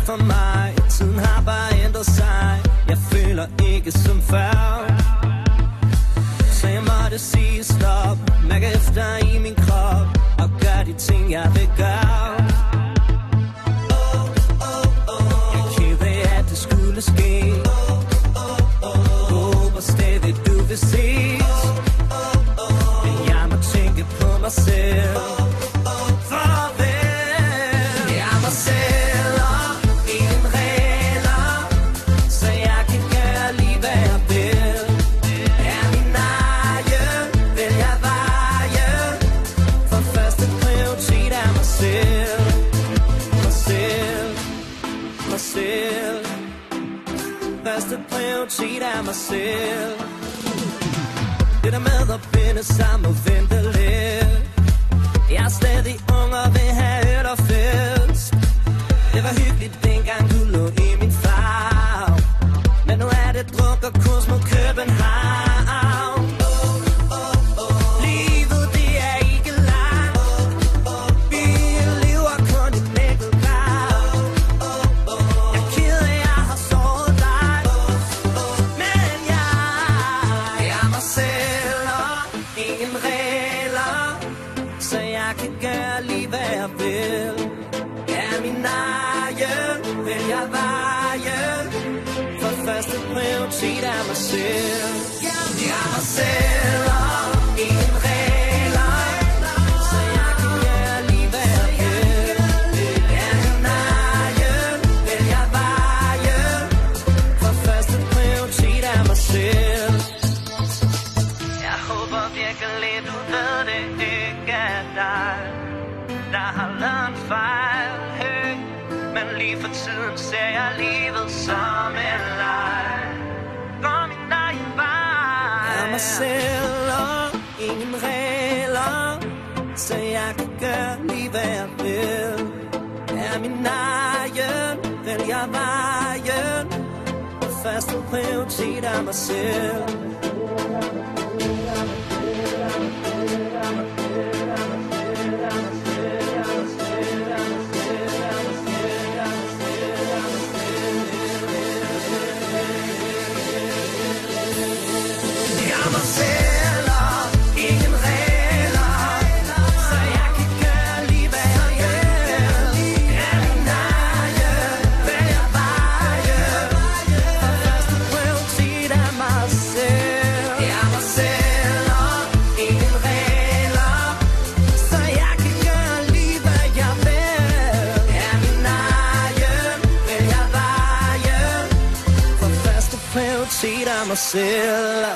for mig. Tiden har bare ændret sig. Jeg føler ikke som før, så jeg måtte sige stop. Mærke efter i min krop og gør de ting jeg vil gøre. Jeg er ked af at det skulle ske. Håber stadig du vil ses, men jeg må tænke på mig selv. Første prioritet er mig selv. Det der med at binde sammen og vente lidt. Jeg er stadig ung og vil have et og fest. Det var hyggeligt dengang du lå i min favn, men nu er det druk og kurs mod København. Livet det er ikke langt. Vi lever kun et mækket grav. Jeg er ked af jeg har såret dig, men jeg er mig selv og ingen regler, så jeg kan gøre lige hvad jeg vil. Jeg er min egen, vælger vejen, for første prioritet er mig selv. Jeg er mig selv og ingen regler, så jeg kan gøre lige hvad jeg vil. Jeg er min egen, vælger vejen, for første prioritet er mig selv. Jeg håber virkelig du ved det ikke er dig, der har lavet en fejl, hey. Men lige for tiden ser jeg livet som en leg. Gå min egen vej. Jeg er mig selv og ingen regler, så jeg kan gøre lige hvad jeg vil. Jeg er min egen, vælger vejen, første prioritet er mig selv. Prioritet af mig selv.